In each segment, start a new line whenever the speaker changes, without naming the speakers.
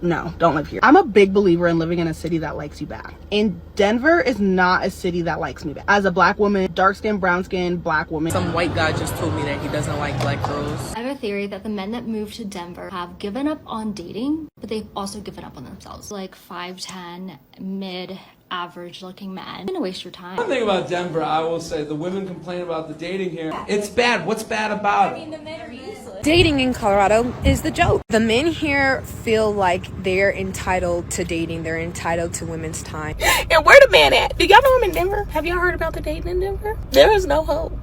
No, don't live here. I'm a big believer in living in a city that likes you back. And Denver is not a city that likes me back. As a black woman, dark skin, brown skin, black woman.
Some white guy just told me that he doesn't like black girls.
I have a theory that the men that move to Denver have given up on dating, but they've also given up on themselves. Like 5'10", mid-average looking men. You're gonna waste your time.
One thing about Denver, I will say, the women complain about the dating here. It's bad. What's bad about it?
The men are useless.
Dating in Colorado is the joke. The men here feel like they're entitled to dating. They're entitled to women's time.
And where the man at? Do y'all know him in Denver? Have y'all heard about the dating in Denver? There is no hope.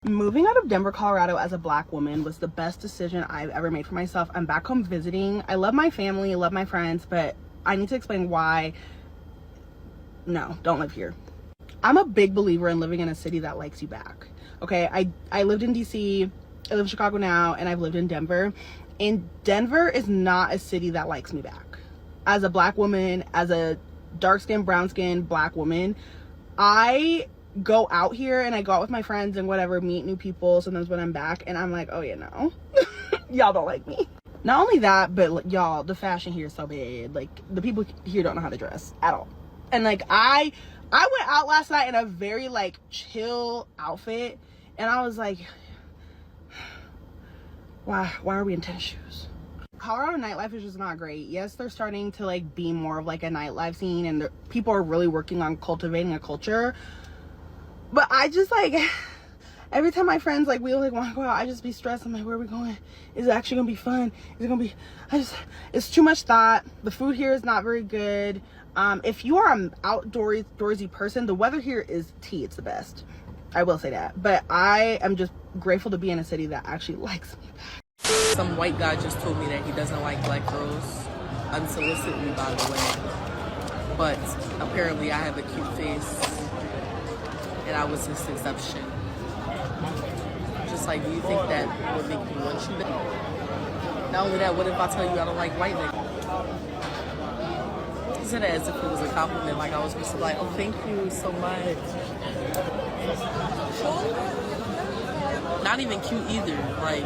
Moving out of Denver, Colorado as a black woman was the best decision I've ever made for myself. I'm back home visiting. I love my family, I love my friends, but I need to explain why. No, don't live here. I'm a big believer in living in a city that likes you back. Okay, I lived in DC, I live in Chicago now, and I've lived in Denver. And Denver is not a city that likes me back. As a black woman, as a dark skin, brown skin, black woman, I go out here and I go out with my friends and whatever, meet new people sometimes when I'm back, and I'm like, oh yeah, no. Y'all don't like me. Not only that, but y'all, the fashion here is so bad. Like, the people here don't know how to dress at all. And like, I went out last night in a very like chill outfit, and I was like, why are we in tennis shoes? Colorado nightlife is just not great. Yes, they're starting to like be more of like a nightlife scene, and people are really working on cultivating a culture. But I just like, every time my friends like, we like want to go out, I just be stressed. I'm like, where are we going? Is it actually gonna be fun? Is it gonna be, it's too much thought. The food here is not very good. If you are an outdoorsy person, the weather here is tea. It's the best. I will say that. But I am just grateful to be in a city that actually likes me back.
Some white guy just told me that he doesn't like black girls, unsolicitedly, by the way. But apparently I have a cute face, and I was his exception. Just like, do you think that would make me want you? Not only that, what if I tell you I don't like white niggas? He said it as if it was a compliment, like I was supposed to be like, oh, thank you so much. Not even cute either, like.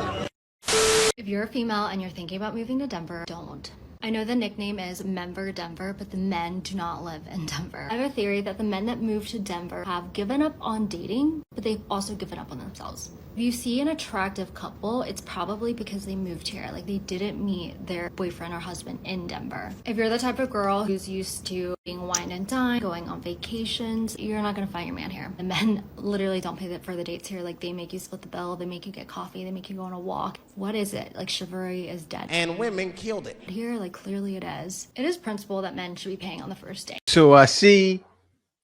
If you're a female and you're thinking about moving to Denver, don't. I know the nickname is Member Denver, but the men do not live in Denver. I have a theory that the men that move to Denver have given up on dating, but they've also given up on themselves. If you see an attractive couple, it's probably because they moved here. Like, they didn't meet their boyfriend or husband in Denver. If you're the type of girl who's used to being wine and dine, going on vacations, you're not gonna find your man here. The men literally don't pay for the dates here. Like, they make you split the bill, they make you get coffee, they make you go on a walk. What is it? Like, chivalry is dead.
And women killed it.
Here, like, clearly it is. It is principle that men should be paying on the first date.
So I see,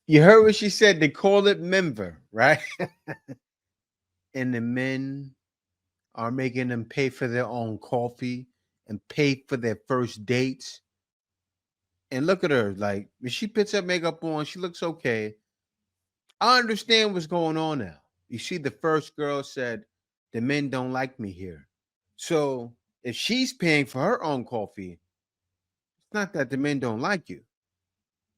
you heard what she said. They call it member, right? And the men are making them pay for their own coffee and pay for their first dates. And look at her, like, when she puts her makeup on, she looks okay. I understand what's going on now. You see, the first girl said, the men don't like me here. So if she's paying for her own coffee, it's not that the men don't like you.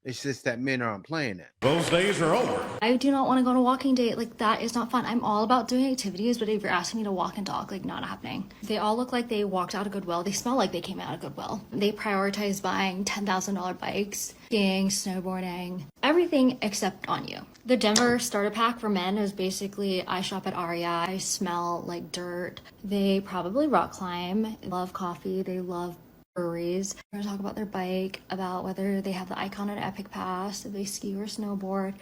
It's just that men aren't playing that.
Those days are over.
I do not want to go on a walking date. Like, that is not fun. I'm all about doing activities, but if you're asking me to walk and talk, like, not happening. They all look like they walked out of Goodwill. They smell like they came out of Goodwill. They prioritize buying $10,000 bikes, skiing, snowboarding, everything except on you. The Denver starter pack for men is basically, I shop at Aria, I smell like dirt. They probably rock climb, love coffee, they love breweries. We're gonna talk about their bike, about whether they have the Icon and Epic Pass, if they ski or snowboard.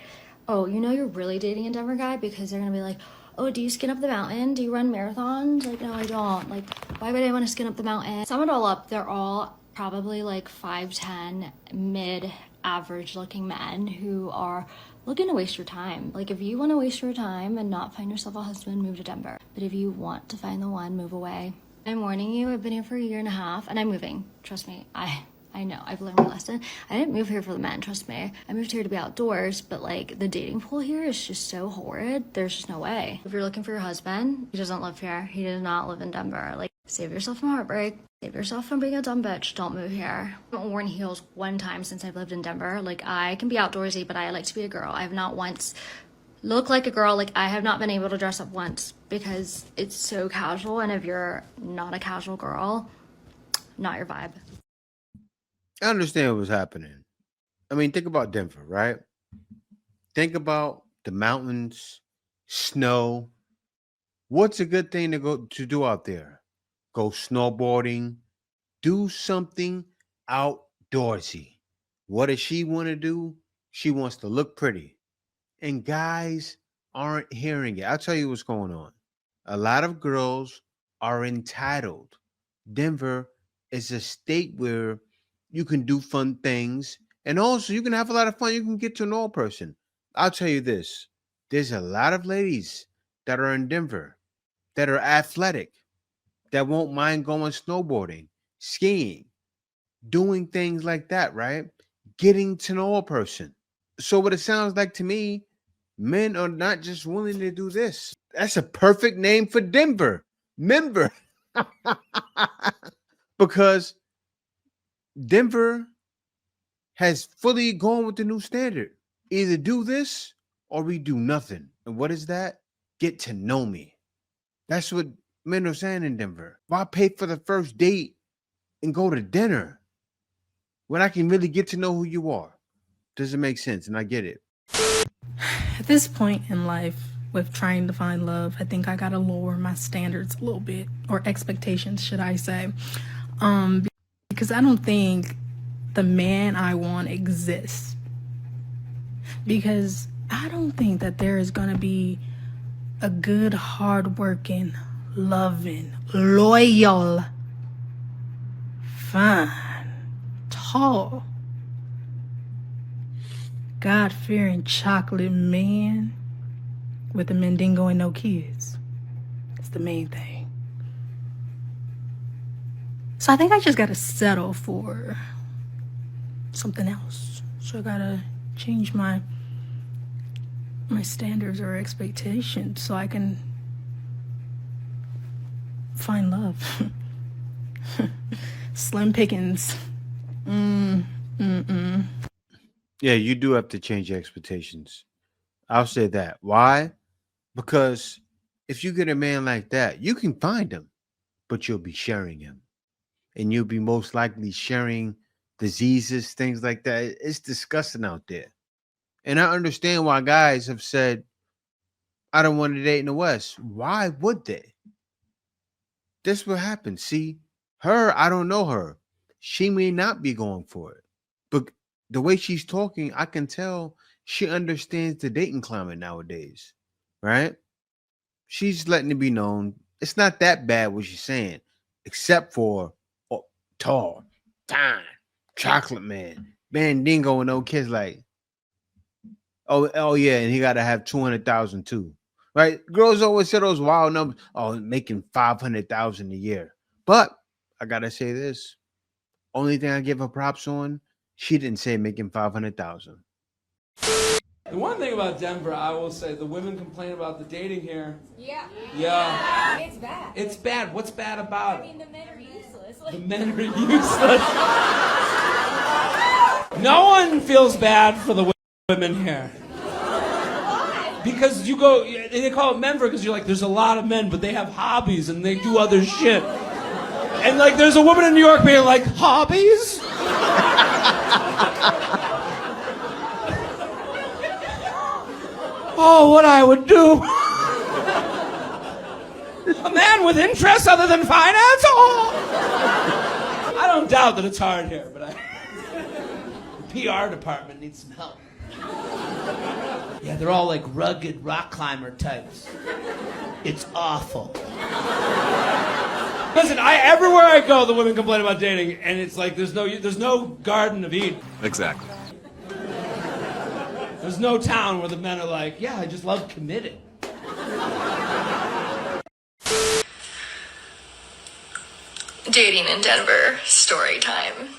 Oh, you know you're really dating a Denver guy because they're gonna be like, oh, do you skin up the mountain? Do you run marathons? Like, no, I don't. Like, why would I want to skin up the mountain? Sum it all up, they're all probably like 5'10", mid-average looking men who are looking to waste your time. Like, if you want to waste your time and not find yourself a husband, move to Denver. But if you want to find the one, move away. I'm warning you, I've been here for a year and a half, and I'm moving. Trust me, I know, I've learned my lesson. I didn't move here for the men, trust me. I moved here to be outdoors, but like, the dating pool here is just so horrid. There's just no way. If you're looking for your husband, he doesn't live here. He does not live in Denver. Like, save yourself from heartbreak. Save yourself from being a dumb bitch. Don't move here. I haven't worn heels one time since I've lived in Denver. Like, I can be outdoorsy, but I like to be a girl. I have not once looked like a girl. Like, I have not been able to dress up once because it's so casual. And if you're not a casual girl, not your vibe.
I understand what's happening. I mean, think about Denver, right? Think about the mountains, snow. What's a good thing to do out there? Go snowboarding, do something outdoorsy. What does she want to do? She wants to look pretty. And guys aren't hearing it. I'll tell you what's going on. A lot of girls are entitled. Denver is a state where you can do fun things, and also you can have a lot of fun. You can get to know a person. I'll tell you this. There's a lot of ladies that are in Denver that are athletic, that won't mind going snowboarding, skiing, doing things like that, right? Getting to know a person. So what it sounds like to me, men are not just willing to do this. That's a perfect name for Denver. Member. Because Denver has fully gone with the new standard. Either do this or we do nothing. And what is that? Get to know me. That's what men are saying in Denver. Why pay for the first date and go to dinner when I can really get to know who you are? Doesn't make sense, and I get it.
At this point in life, with trying to find love, I think I gotta lower my standards a little bit, or expectations, should I say. Because I don't think the man I want exists. Because I don't think that there is gonna be a good, hardworking, loving, loyal, fine, tall, God-fearing chocolate man with a Mendingo and no kids. It's the main thing. So I think I just gotta settle for something else. So I gotta change my standards or expectations so I can find love. Slim pickings.
Yeah, you do have to change your expectations. I'll say that. Why? Because if you get a man like that, you can find him, but you'll be sharing him. And you'll be most likely sharing diseases, things like that. It's disgusting out there. And I understand why guys have said, I don't want to date in the West. Why would they? This what happens. See, her, I don't know her. She may not be going for it. But the way she's talking, I can tell she understands the dating climate nowadays, right? She's letting it be known. It's not that bad what she's saying, except for tall, fine, chocolate man, Mandingo, and no kids. Like, oh yeah, and he got to have 200,000 too, right? Girls always say those wild numbers. Oh, making 500,000 a year. But I gotta say this: only thing I give her props on, she didn't say making 500,000.
The one thing about Denver, I will say, the women complain about the dating here.
Yeah.
It's
bad.
It's bad. What's bad about it?
I mean, the men are useless.
The men are useless. No one feels bad for the women here.
Why?
Because you go, they call it menver because you're like, there's a lot of men, but they have hobbies and they do other shit. And like, there's a woman in New York being like, hobbies? Oh, what I would do. A man with interests other than finance? Oh. I don't doubt that it's hard here, but the PR department needs some help. Yeah, they're all like rugged rock climber types. It's awful. Listen, everywhere I go, the women complain about dating, and it's like there's no Garden of Eden.
Exactly.
There's no town where the men are like, yeah, I just love committed.
Dating in Denver, story time.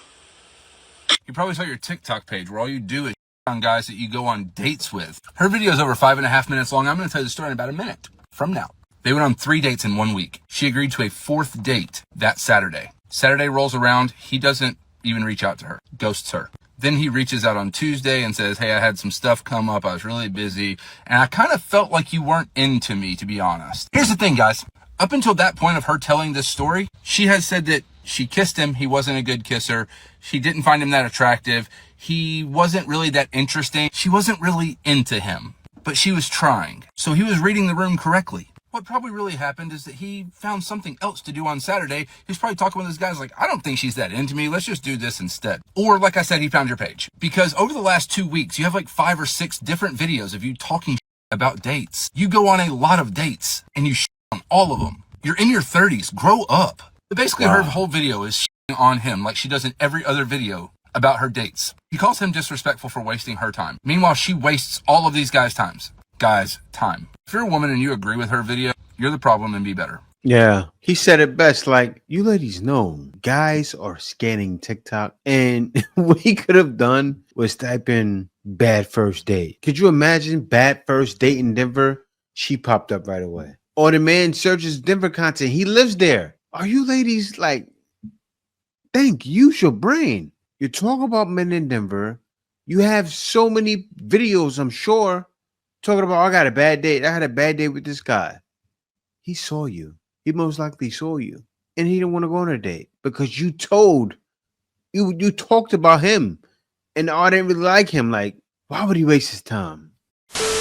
You probably saw your TikTok page where all you do is on guys that you go on dates with. Her video is over 5.5 minutes long. I'm going to tell you the story in about a minute from now. They went on 3 dates in 1 week. She agreed to a 4th date that Saturday. Saturday rolls around, he doesn't even reach out to her, ghosts her. Then he reaches out on Tuesday and says, hey, I had some stuff come up, I was really busy, and I kind of felt like you weren't into me, to be honest. Here's the thing, guys. Up until that point of her telling this story, she has said that she kissed him, he wasn't a good kisser, she didn't find him that attractive, he wasn't really that interesting, she wasn't really into him, but she was trying. So he was reading the room correctly. What probably really happened is that he found something else to do on Saturday. He's probably talking with his guys like, I don't think she's that into me. Let's just do this instead. Or like I said, he found your page. Because over the last 2 weeks, you have like 5 or 6 different videos of you talking about dates. You go on a lot of dates and you on all of them. You're in your 30s. Grow up. But basically, her whole video is on him like she does in every other video about her dates. He calls him disrespectful for wasting her time. Meanwhile, she wastes all of these guys' time. If you're a woman and you agree with her video, you're the problem and be better.
Yeah, he said it best. Like, you ladies know, guys are scanning TikTok, and what he could have done was type in bad first date. Could you imagine bad first date in Denver? She popped up right away. Or the man searches Denver content. He lives there. Are you ladies like, use your brain. You talk about men in Denver. You have so many videos, I'm sure, talking about, I got a bad date. I had a bad date with this guy. He saw you. He most likely saw you. And he didn't want to go on a date because you talked about him. And I didn't really like him. Like, why would he waste his time?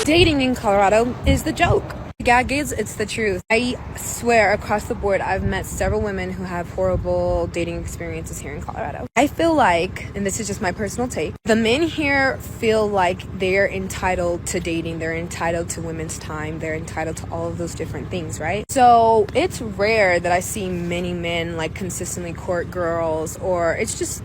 Dating in Colorado is the joke. Gag is, it's the truth. I swear across the board, I've met several women who have horrible dating experiences here in Colorado. I feel like, and this is just my personal take, the men here feel like they're entitled to dating, they're entitled to women's time, they're entitled to all of those different things, right? So it's rare that I see many men like consistently court girls, or it's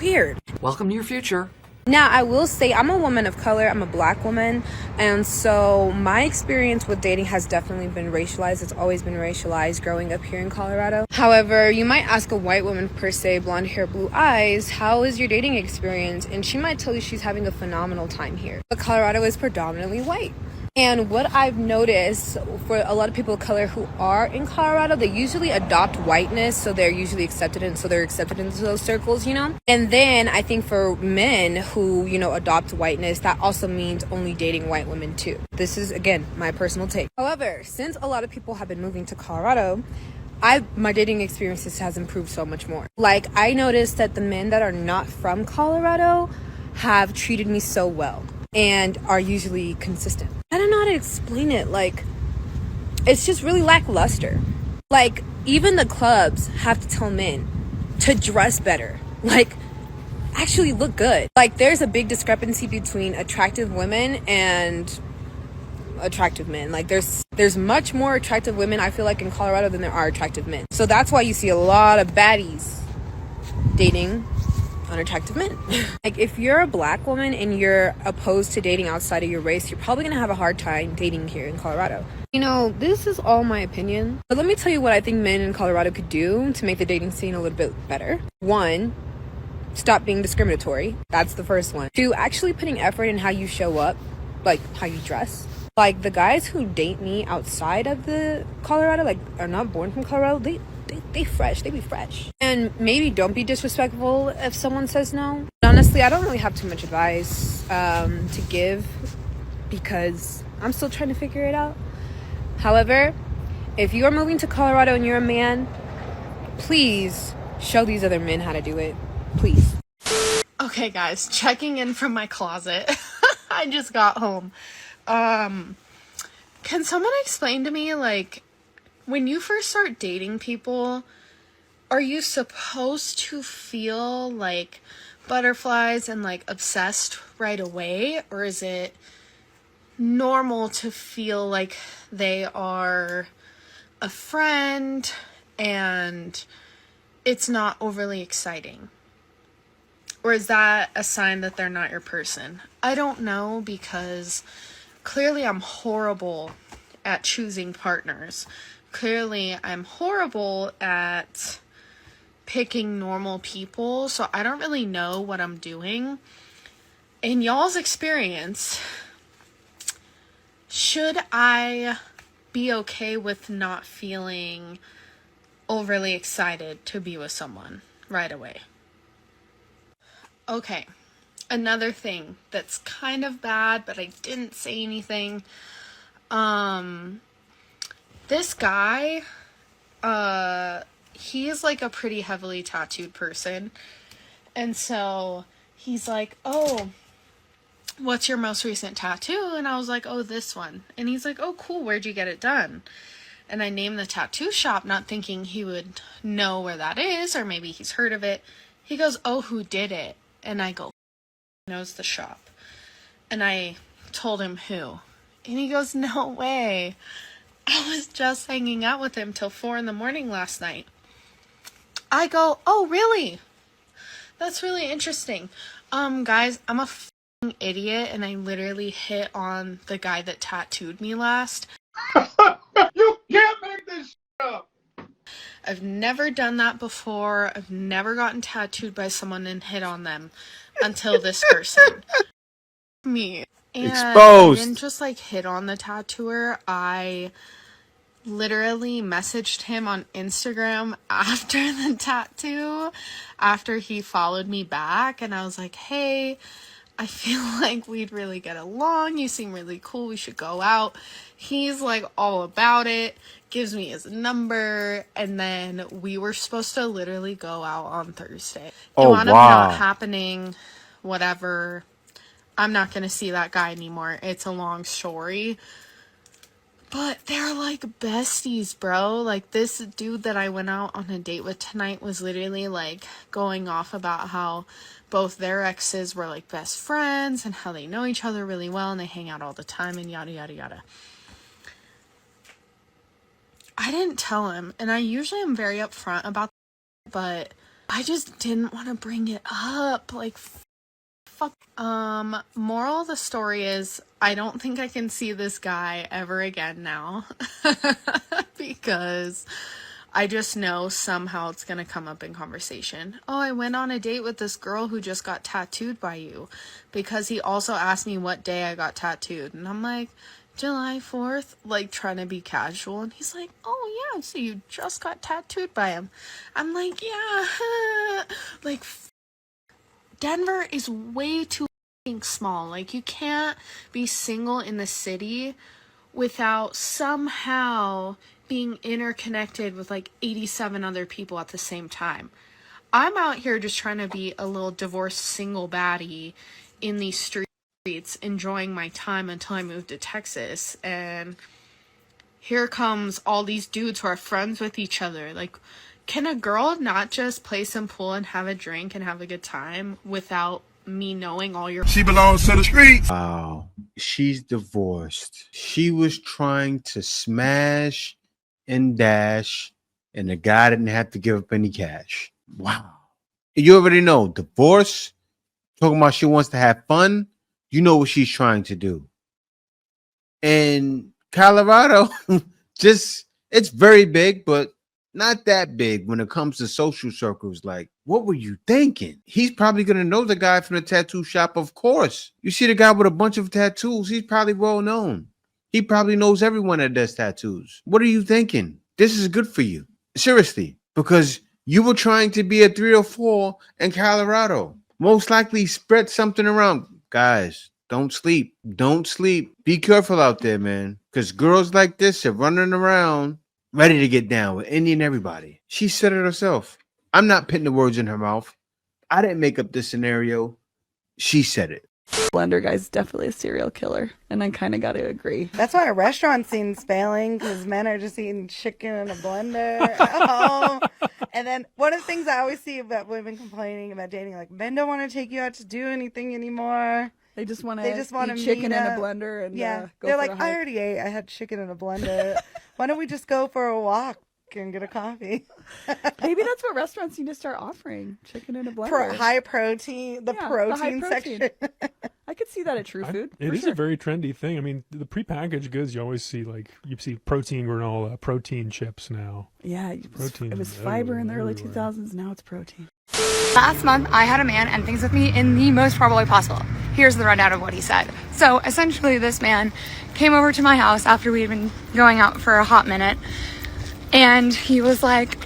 weird.
Welcome to your future.
Now, I will say I'm a woman of color. I'm a black woman. And so my experience with dating has definitely been racialized. It's always been racialized growing up here in Colorado. However, you might ask a white woman per se, blonde hair, blue eyes, how is your dating experience? And she might tell you she's having a phenomenal time here. But Colorado is predominantly white. And what I've noticed for a lot of people of color who are in Colorado, they usually adopt whiteness, so they're usually accepted into those circles, you know? And then I think for men who, adopt whiteness, that also means only dating white women too. This is, again, my personal take. However, since a lot of people have been moving to Colorado, my dating experiences has improved so much more. Like, I noticed that the men that are not from Colorado have treated me so well and are usually consistent. I don't know how to explain it. Like, it's just really lackluster. Like, even the clubs have to tell men to dress better. Like, actually look good. Like, there's a big discrepancy between attractive women and attractive men. Like, there's much more attractive women, I feel like, in Colorado than there are attractive men. So that's why you see a lot of baddies dating unattractive men. Like, if you're a black woman and you're opposed to dating outside of your race, you're probably gonna have a hard time dating here in Colorado. This is all my opinion, but let me tell you what I think men in Colorado could do to make the dating scene a little bit better. 1, stop being discriminatory. That's the first one. 2, actually putting effort in how you show up, like how you dress. Like, the guys who date me outside of the Colorado, like, are not born from Colorado, they be fresh. And maybe don't be disrespectful if someone says no. Honestly, I don't really have too much advice to give because I'm still trying to figure it out. However, if you are moving to Colorado and you're a man, please show these other men how to do it. Please.
Okay, guys, checking in from my closet. I just got home. Can someone explain to me, like, when you first start dating people, are you supposed to feel like butterflies and like obsessed right away? Or is it normal to feel like they are a friend and it's not overly exciting? Or is that a sign that they're not your person? I don't know, because clearly I'm horrible at choosing partners. Clearly I'm horrible at picking normal people, so I don't really know what I'm doing. In y'all's experience, should I be okay with not feeling
overly excited to be with someone right away. Okay, another thing that's kind of bad, but I didn't say anything. This guy, he's like a pretty heavily tattooed person. And so he's like, oh, what's your most recent tattoo? And I was like, oh, this one. And he's like, oh, cool, where'd you get it done? And I named the tattoo shop, not thinking he would know where that is, or maybe he's heard of it. He goes, oh, who did it? And I go, knows the shop. And I told him who. And he goes, no way. I was just hanging out with him till 4 a.m. last night. I go, oh, really? That's really interesting. Guys, I'm a f***ing idiot, and I literally hit on the guy that tattooed me last.
You can't make this up.
I've never done that before. I've never gotten tattooed by someone and hit on them until this person. Me. And
Exposed.
I didn't just like hit on the tattooer. I literally messaged him on Instagram after the tattoo, after he followed me back, and I was like, hey, I feel like we'd really get along. You seem really cool. We should go out. He's like all about it, gives me his number, and then we were supposed to literally go out on Thursday. It wound up not happening, whatever. I'm not going to see that guy anymore. It's a long story. But they're like besties, bro. Like, this dude that I went out on a date with tonight was literally like going off about how both their exes were like best friends and how they know each other really well and they hang out all the time and yada yada yada. I didn't tell him, and I usually am very upfront about that, but I just didn't want to bring it up. Like, fuck. Moral of the story is, I don't think I can see this guy ever again now. Because I just know somehow it's gonna come up in conversation. Oh, I went on a date with this girl who just got tattooed by you. Because he also asked me what day I got tattooed. And I'm like, July 4th, like trying to be casual. And he's like, oh yeah, so you just got tattooed by him. I'm like, yeah. Like, Denver is way too small. Like, you can't be single in the city without somehow being interconnected with like 87 other people at the same time. I'm out here just trying to be a little divorced single baddie in these streets, enjoying my time until I move to Texas, and here comes all these dudes who are friends with each other. Like, can a girl not just play some pool and have a drink and have a good time without me knowing all your...
She belongs to the streets.
Wow. She's divorced. She was trying to smash and dash, and the guy didn't have to give up any cash. Wow. You already know, divorce, talking about she wants to have fun, you know what she's trying to do. And Colorado, just, it's very big, but not that big when it comes to social circles. Like, what were you thinking? He's probably going to know the guy from the tattoo shop, of course. You see the guy with a bunch of tattoos, he's probably well known. He probably knows everyone that does tattoos. What are you thinking? This is good for you. Seriously, because you were trying to be a 3 or 4 in Colorado. Most likely spread something around. Guys, don't sleep. Don't sleep. Be careful out there, man. Because girls like this are running around ready to get down with any and everybody. She said it herself. I'm not putting the words in her mouth. I didn't make up this scenario. She said it.
Blender guy's definitely a serial killer, and I kind of got to agree.
That's why our restaurant scene's failing, because men are just eating chicken in a blender at home. And then one of the things I always see about women complaining about dating, like, men don't want to take you out to do anything anymore.
They just want to eat chicken in a blender and
go
for
they're like,
a hike.
I already ate. I had chicken in a blender. Why don't we just go for a walk and get a coffee?
Maybe that's what restaurants need to start offering: chicken in a blender.
High protein, the protein section.
I could see that at True Food.
It is a very trendy thing. I mean, the prepackaged goods, you always see, like, you see protein granola, protein chips now.
Yeah,
protein.
It was fiber in the early 2000s. Now it's protein.
Last month, I had a man end things with me in the most probable way possible. Here's the rundown of what he said. So essentially, this man came over to my house after we had been going out for a hot minute, and he was like,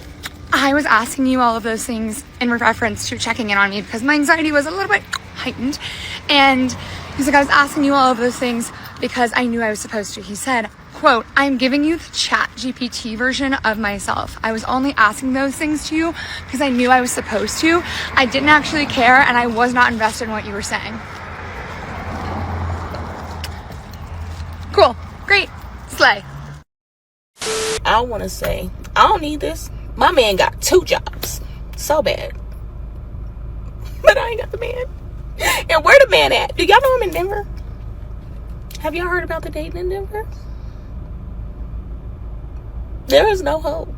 I was asking you all of those things in reference to checking in on me because my anxiety was a little bit heightened. And he's like, I was asking you all of those things because I knew I was supposed to. He said, quote, I'm giving you the chat GPT version of myself. I was only asking those things to you because I knew I was supposed to. I didn't actually care and I was not invested in what you were saying. Cool. Great. Slay.
I want to say, I don't need this. My man got 2 jobs. So bad. But I ain't got the man. And where the man at? Do y'all know him in Denver? Have y'all heard about the dating in Denver? There is no hope.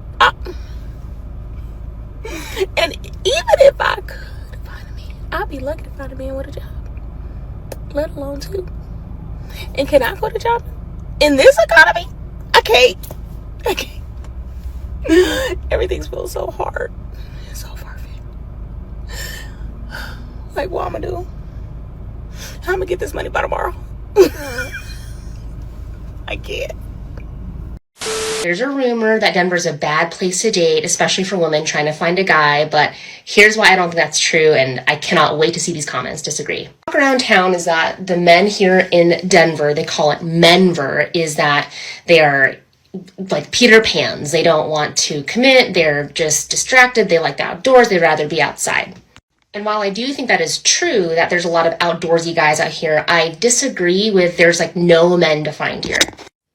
And even if I could find a man, I'd be lucky to find a man with a job. Let alone 2. And can I quit a job? In this economy? I can't. Everything feels so hard. It's so far-fetched. Like, what I'm gonna do? How I'm gonna get this money by tomorrow? I can't.
There's a rumor that Denver's a bad place to date, especially for women trying to find a guy, but here's why I don't think that's true, and I cannot wait to see these comments disagree. Talk around town is that the men here in Denver, they call it menver, is that they are like Peter Pans. They don't want to commit, they're just distracted, they like the outdoors, they'd rather be outside. And while I do think that is true, that there's a lot of outdoorsy guys out here, I disagree with there's like no men to find here.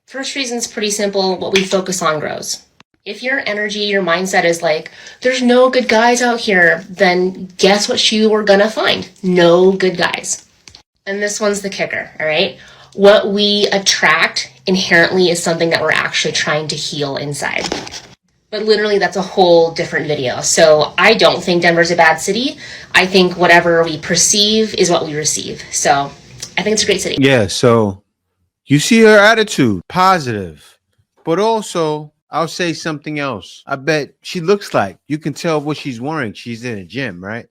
First reason's pretty simple, what we focus on grows. If your energy, your mindset is like, there's no good guys out here, then guess what you are gonna find? No good guys. And this one's the kicker, all right? What we attract inherently is something that we're actually trying to heal inside. But literally, that's a whole different video. So I don't think Denver's a bad city. I think whatever we perceive is what we receive. So I think it's a great city.
Yeah, so you see her attitude, positive. But also, I'll say something else. I bet she looks like, you can tell what she's wearing. She's in a gym, right?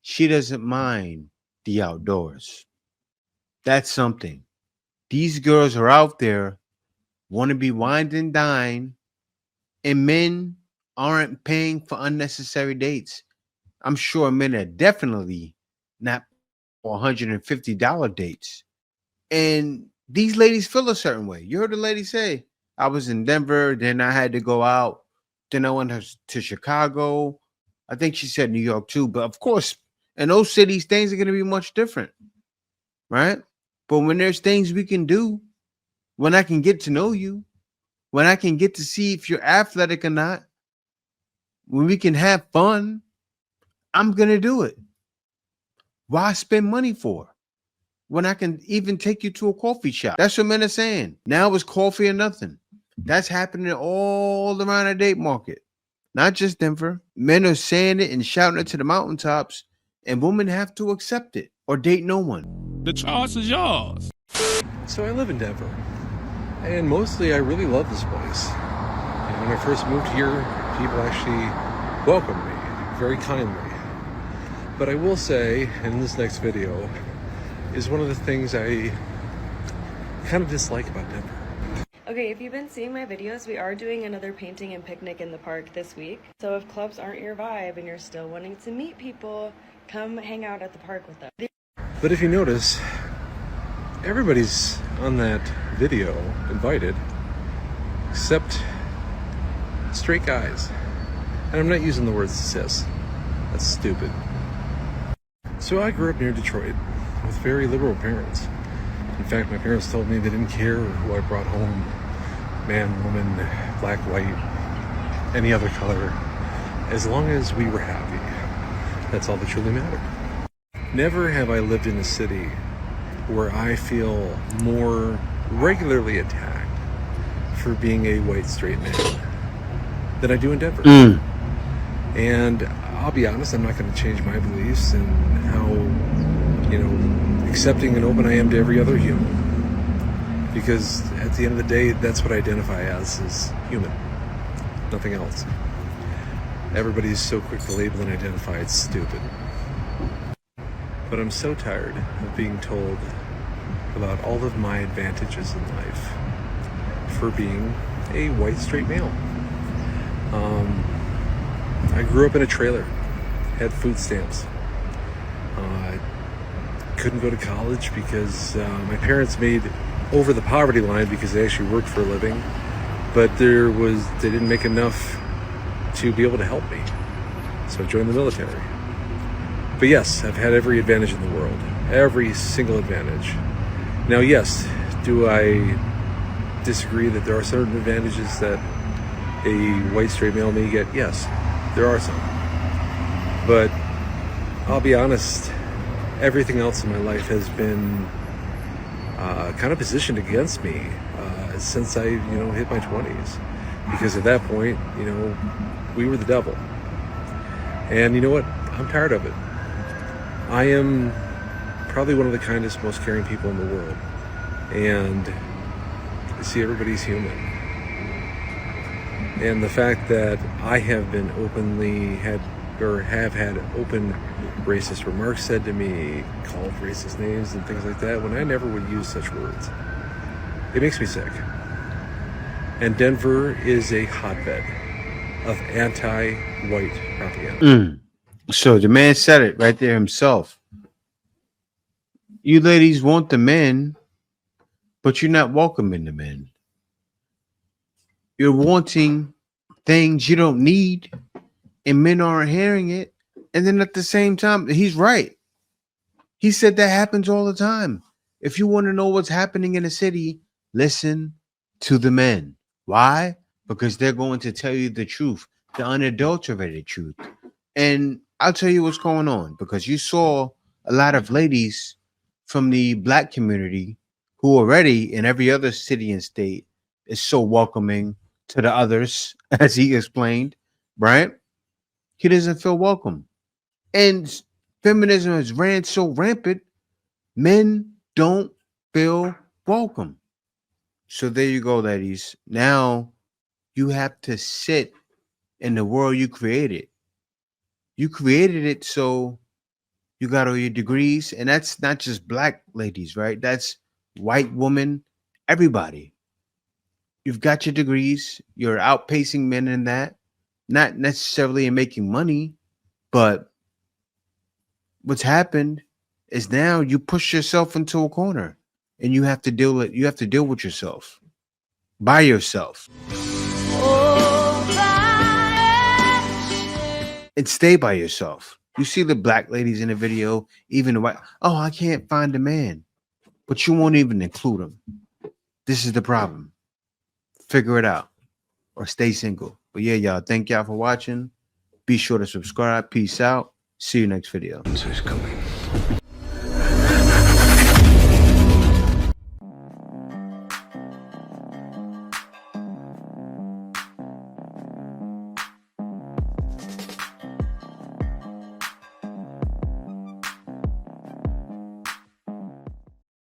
She doesn't mind the outdoors. That's something. These girls are out there, want to be wined and dined, and men aren't paying for unnecessary dates. I'm sure men are definitely not for $150 dates. And these ladies feel a certain way. You heard the lady say, I was in Denver, then I had to go out, then I went to Chicago. I think she said New York too. But of course, in those cities, things are going to be much different, right? But when there's things we can do, when I can get to know you, when I can get to see if you're athletic or not, when we can have fun, I'm going to do it. Why spend money for? When I can even take you to a coffee shop. That's what men are saying. Now it's coffee or nothing. That's happening all around the date market. Not just Denver. Men are saying it and shouting it to the mountaintops, and women have to accept it or date no one.
The choice is yours.
So I live in Denver, and mostly I really love this place. And when I first moved here, people actually welcomed me very kindly. But I will say, in this next video, is one of the things I kind of dislike about Denver.
Okay, if you've been seeing my videos, we are doing another painting and picnic in the park this week. So if clubs aren't your vibe and you're still wanting to meet people, come hang out at the park with us.
But if you notice, everybody's on that video invited, except straight guys. And I'm not using the word cis. That's stupid. So I grew up near Detroit with very liberal parents. In fact, my parents told me they didn't care who I brought home, man, woman, black, white, any other color, as long as we were happy. That's all that truly mattered. Never have I lived in a city where I feel more regularly attacked for being a white straight man than I do in Denver. And I'll be honest, I'm not going to change my beliefs and how, accepting and open I am to every other human. Because at the end of the day, that's what I identify as is human. Nothing else. Everybody's so quick to label and identify, it's stupid. But I'm so tired of being told about all of my advantages in life for being a white straight male. I grew up in a trailer, had food stamps. Couldn't go to college because my parents made over the poverty line because they actually worked for a living, but they didn't make enough to be able to help me. So I joined the military. But yes, I've had every advantage in the world, every single advantage. Now, yes, do I disagree that there are certain advantages that a white straight male may get? Yes, there are some. But I'll be honest, everything else in my life has been kind of positioned against me since I, hit my 20s. Because at that point, we were the devil. And you know what? I'm tired of it. I am probably one of the kindest, most caring people in the world. And I see everybody's human. And the fact that I have been have had open racist remarks said to me, called racist names and things like that, when I never would use such words, it makes me sick. And Denver is a hotbed of anti-white propaganda.
So the man said it right there himself. You ladies want the men, but you're not welcoming the men. You're wanting things you don't need, and men aren't hearing it. And then at the same time, he's right. He said that happens all the time. If you want to know what's happening in the city, listen to the men. Why? Because they're going to tell you the truth, the unadulterated truth. And I'll tell you what's going on, because you saw a lot of ladies from the black community who already in every other city and state is so welcoming to the others, as he explained, right? He doesn't feel welcome. And feminism has ran so rampant, men don't feel welcome. So there you go, ladies. Now you have to sit in the world you created. You created it, so you got all your degrees, and that's not just black ladies, right? That's white women, everybody. You've got your degrees. You're outpacing men in that, not necessarily in making money, but what's happened is now you push yourself into a corner, and you have to deal with yourself by yourself. And stay by yourself. You see the black ladies in the video, even the white. Oh, I can't find a man, but you won't even include them. This is the problem. Figure it out or stay single. But yeah, y'all, thank y'all for watching. Be sure to subscribe. Peace out. See you next video.
Who's coming?